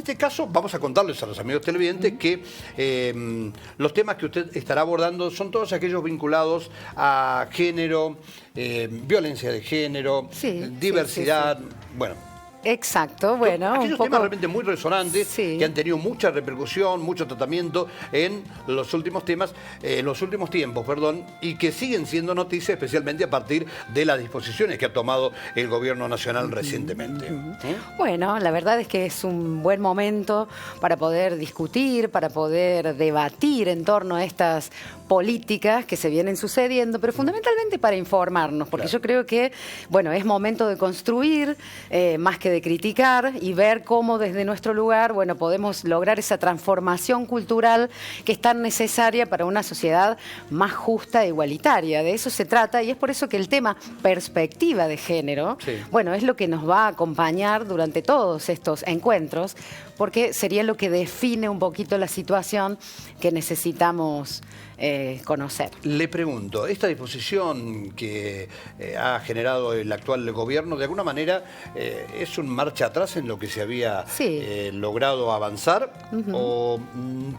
este caso vamos a contarles a los amigos televidentes que los temas que usted estará abordando son todos aquellos vinculados a género, violencia de género, diversidad, bueno. Exacto, bueno. Aquellos temas realmente muy resonantes, sí, que han tenido mucha repercusión, mucho tratamiento en los últimos tiempos, y que siguen siendo noticia, especialmente a partir de las disposiciones que ha tomado el Gobierno Nacional recientemente. Bueno, la verdad es que es un buen momento para poder discutir, para poder debatir en torno a estas políticas que se vienen sucediendo, pero fundamentalmente para informarnos, porque yo creo que, bueno, es momento de construir, más que de criticar, y ver cómo desde nuestro lugar, bueno, podemos lograr esa transformación cultural que es tan necesaria para una sociedad más justa e igualitaria. De eso se trata, y es por eso que el tema perspectiva de género, bueno, es lo que nos va a acompañar durante todos estos encuentros, porque sería lo que define un poquito la situación que necesitamos conocer. Le pregunto, esta disposición que ha generado el actual gobierno, de alguna manera es un marcha atrás en lo que se había logrado avanzar, ¿o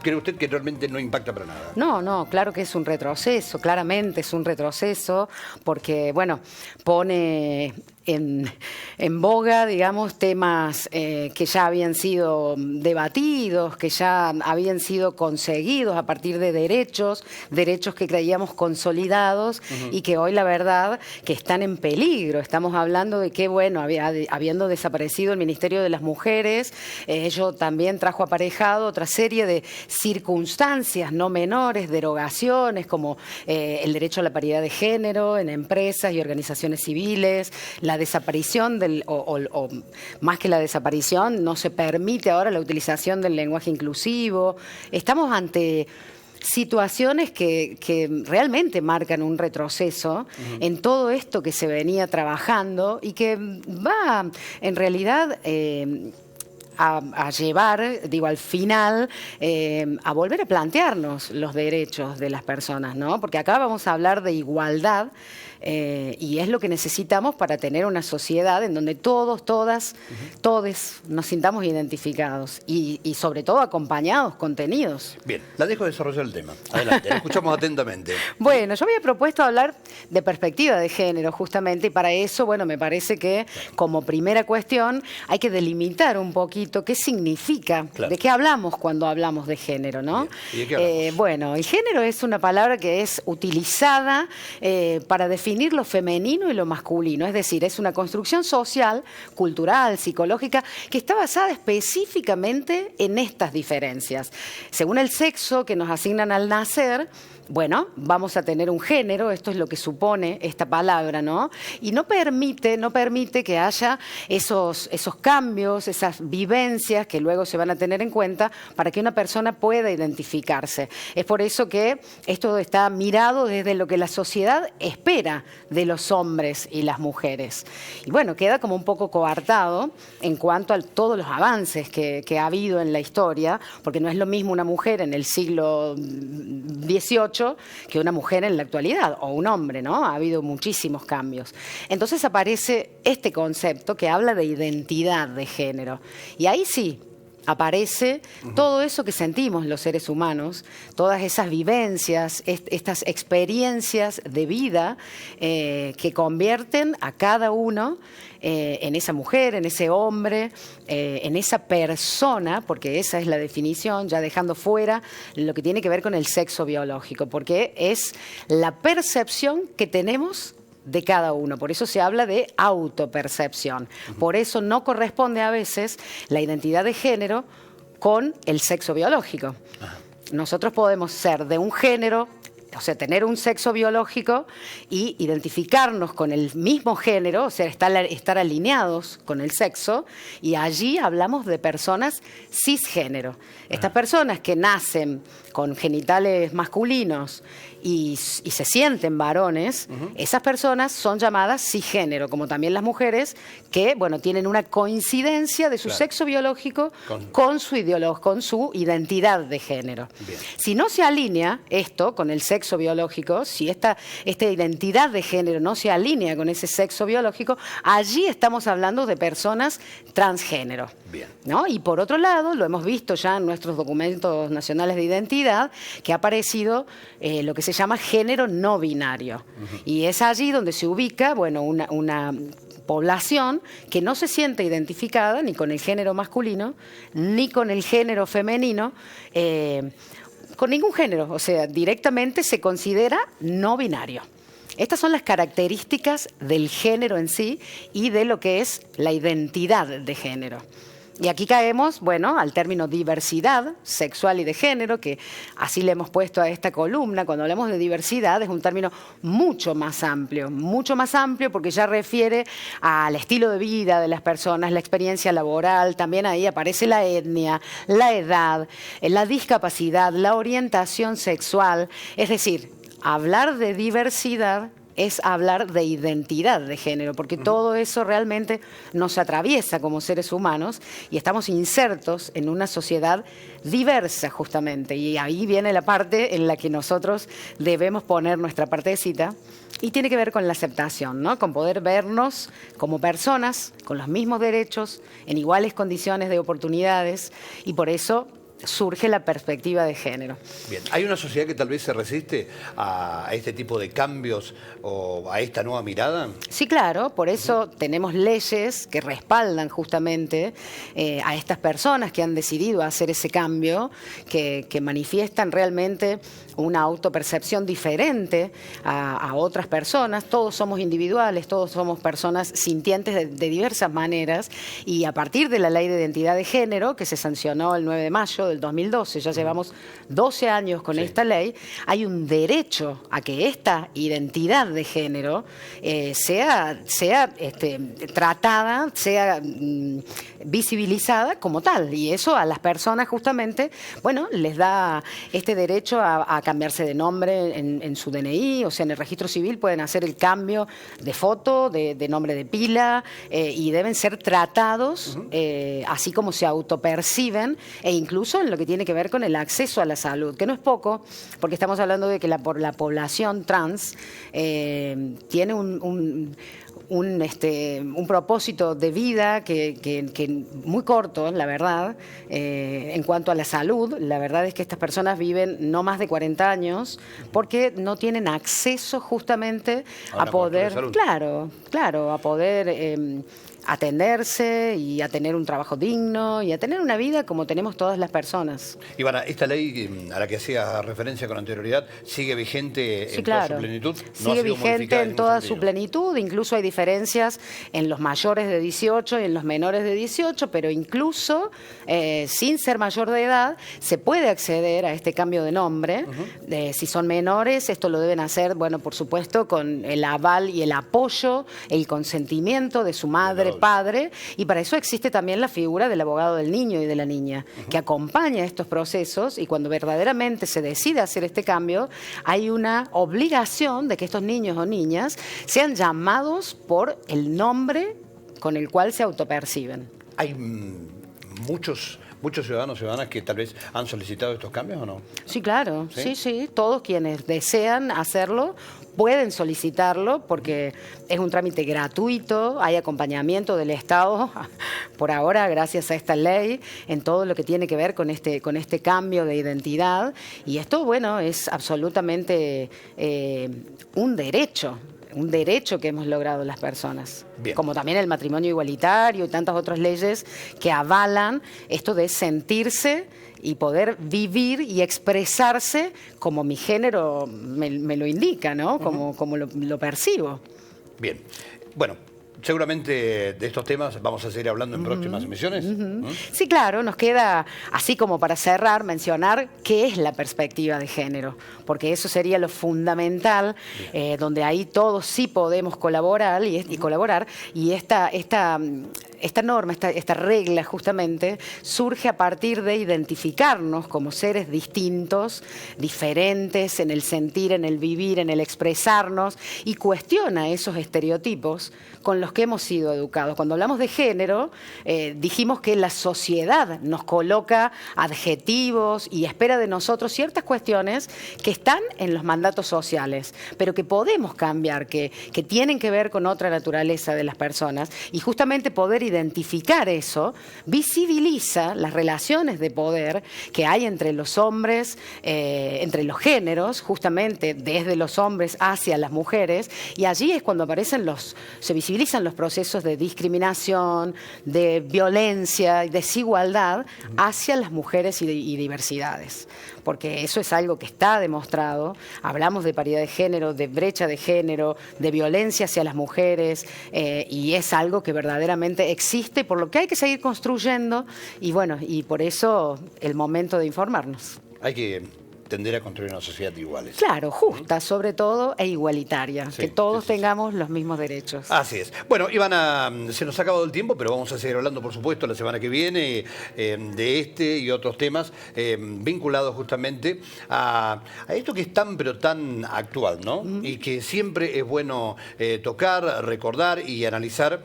cree usted que realmente no impacta para nada? No, no, claro que es un retroceso, claramente es un retroceso, porque, bueno, pone en boga, digamos, temas que ya habían sido debatidos, que ya habían sido conseguidos a partir de derechos que creíamos consolidados y que hoy la verdad que están en peligro. Estamos hablando de que, bueno, habiendo desaparecido el Ministerio de las Mujeres, ello también trajo aparejado otra serie de circunstancias no menores, derogaciones, como el derecho a la paridad de género en empresas y organizaciones civiles, la desaparición o más que la desaparición, no se permite ahora la utilización del lenguaje inclusivo. Estamos ante situaciones que realmente marcan un retroceso en todo esto que se venía trabajando y que va en realidad a llevar, digo, al final, a volver a plantearnos los derechos de las personas, ¿no? Porque acá vamos a hablar de igualdad, y es lo que necesitamos para tener una sociedad en donde todos, todas, todes nos sintamos identificados y sobre todo acompañados, contenidos. Bien, la dejo desarrollar el tema. Adelante, la escuchamos atentamente. Bueno, yo había propuesto hablar de perspectiva de género, justamente, y para eso, bueno, me parece que como primera cuestión hay que delimitar un poquito qué significa, de qué hablamos cuando hablamos de género, ¿no? Bien. ¿Y de qué hablamos? Bueno, el género es una palabra que es utilizada para definir lo femenino y lo masculino, es decir, es una construcción social, cultural, psicológica, que está basada específicamente en estas diferencias. Según el sexo que nos asignan al nacer, bueno, vamos a tener un género, esto es lo que supone esta palabra, ¿no? Y no permite que haya esos cambios, esas vivencias que luego se van a tener en cuenta para que una persona pueda identificarse. Es por eso que esto está mirado desde lo que la sociedad espera de los hombres y las mujeres. Y bueno, queda como un poco coartado en cuanto a todos los avances que ha habido en la historia, porque no es lo mismo una mujer en el siglo XVIII que una mujer en la actualidad, o un hombre, ¿no? Ha habido muchísimos cambios. Entonces aparece este concepto que habla de identidad de género. Y ahí sí aparece todo eso que sentimos los seres humanos, todas esas vivencias, estas experiencias de vida que convierten a cada uno en esa mujer, en ese hombre, en esa persona, porque esa es la definición, ya dejando fuera lo que tiene que ver con el sexo biológico, porque es la percepción que tenemos de cada uno. Por eso se habla de autopercepción. Por eso no corresponde a veces la identidad de género con el sexo biológico. Nosotros podemos ser de un género, o sea, tener un sexo biológico y identificarnos con el mismo género, o sea, estar alineados con el sexo, y allí hablamos de personas cisgénero. Estas personas que nacen con genitales masculinos y se sienten varones, esas personas son llamadas cisgénero, como también las mujeres que, bueno, tienen una coincidencia de su sexo biológico con su identidad de género. Bien. Si no se alinea esto con el sexo biológico, si esta identidad de género no se alinea con ese sexo biológico, allí estamos hablando de personas transgénero. Bien. ¿No? Y por otro lado, lo hemos visto ya en nuestros documentos nacionales de identidad, que ha aparecido lo que se llama género no binario. Y es allí donde se ubica, bueno, una población que no se siente identificada ni con el género masculino, ni con el género femenino, con ningún género, o sea, directamente se considera no binario. Estas son las características del género en sí y de lo que es la identidad de género. Y aquí caemos, bueno, al término diversidad sexual y de género, que así le hemos puesto a esta columna. Cuando hablamos de diversidad es un término mucho más amplio porque ya refiere al estilo de vida de las personas, la experiencia laboral, también ahí aparece la etnia, la edad, la discapacidad, la orientación sexual. Es decir, hablar de diversidad es hablar de identidad de género, porque todo eso realmente nos atraviesa como seres humanos y estamos insertos en una sociedad diversa justamente. Y ahí viene la parte en la que nosotros debemos poner nuestra partecita y tiene que ver con la aceptación, ¿no? Con poder vernos como personas, con los mismos derechos, en iguales condiciones de oportunidades y por eso surge la perspectiva de género. Bien, ¿hay una sociedad que tal vez se resiste a este tipo de cambios o a esta nueva mirada? Sí, claro, por eso tenemos leyes que respaldan justamente a estas personas que han decidido hacer ese cambio, que manifiestan realmente una autopercepción diferente a otras personas. Todos somos individuales, todos somos personas sintientes de diversas maneras y a partir de la Ley de Identidad de Género, que se sancionó el 9 de mayo del 2012, ya llevamos 12 años con esta ley, hay un derecho a que esta identidad de género sea tratada, sea visibilizada como tal. Y eso a las personas justamente, bueno, les da este derecho a cambiarse de nombre en su DNI, o sea, en el registro civil pueden hacer el cambio de foto, de nombre de pila, y deben ser tratados así como se autoperciben, e incluso en lo que tiene que ver con el acceso a la salud, que no es poco, porque estamos hablando de que la población trans tiene un propósito de vida que muy corto, la verdad, en cuanto a la salud. La verdad es que estas personas viven no más de 40 años porque no tienen acceso justamente a poder, claro, a poder atenderse y a tener un trabajo digno y a tener una vida como tenemos todas las personas. Ivana, esta ley a la que hacía referencia con anterioridad, ¿sigue vigente en toda su plenitud? Sigue vigente en toda su plenitud, incluso hay diferencias en los mayores de 18 y en los menores de 18, pero incluso sin ser mayor de edad se puede acceder a este cambio de nombre. Si son menores, esto lo deben hacer, bueno, por supuesto, con el aval y el apoyo, el consentimiento de su madre, padre, y para eso existe también la figura del abogado del niño y de la niña, que acompaña estos procesos, y cuando verdaderamente se decide hacer este cambio, hay una obligación de que estos niños o niñas sean llamados por el nombre con el cual se autoperciben. Hay muchos ciudadanos y ciudadanas que tal vez han solicitado estos cambios, ¿o no? Sí, claro, sí. Todos quienes desean hacerlo pueden solicitarlo porque es un trámite gratuito, hay acompañamiento del Estado, por ahora, gracias a esta ley, en todo lo que tiene que ver con este cambio de identidad. Y esto, bueno, es absolutamente un derecho que hemos logrado las personas. Bien. Como también el matrimonio igualitario y tantas otras leyes que avalan esto de sentirse y poder vivir y expresarse como mi género me lo indica, ¿no? Como lo percibo. Bien. Bueno, seguramente de estos temas vamos a seguir hablando en próximas emisiones. Sí, claro, nos queda, así como para cerrar, mencionar qué es la perspectiva de género, porque eso sería lo fundamental, donde ahí todos sí podemos colaborar y esta norma, esta regla justamente, surge a partir de identificarnos como seres distintos, diferentes en el sentir, en el vivir, en el expresarnos, y cuestiona esos estereotipos con los que hemos sido educados. Cuando hablamos de género, dijimos que la sociedad nos coloca adjetivos y espera de nosotros ciertas cuestiones que están en los mandatos sociales, pero que podemos cambiar, que tienen que ver con otra naturaleza de las personas, y justamente poder identificar eso visibiliza las relaciones de poder que hay entre los hombres, entre los géneros, justamente desde los hombres hacia las mujeres, y allí es cuando se visibilizan los procesos de discriminación, de violencia y desigualdad hacia las mujeres y diversidades, porque eso es algo que está demostrado. Hablamos de paridad de género, de brecha de género, de violencia hacia las mujeres, y es algo que verdaderamente existe, por lo que hay que seguir construyendo, y bueno, y por eso el momento de informarnos. Hay que tender a construir una sociedad iguales. Claro, justa sobre todo e igualitaria, Sí, que todos sí, sí. tengamos los mismos derechos. Así es. Bueno, Ivana, se nos ha acabado el tiempo, pero vamos a seguir hablando, por supuesto, la semana que viene de este y otros temas vinculados justamente a esto que es tan, pero tan actual, ¿no? Y que siempre es bueno tocar, recordar y analizar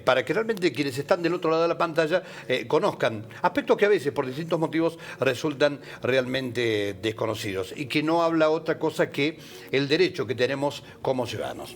para que realmente quienes están del otro lado de la pantalla conozcan aspectos que a veces, por distintos motivos, resultan realmente desconocidos y que no habla otra cosa que el derecho que tenemos como ciudadanos.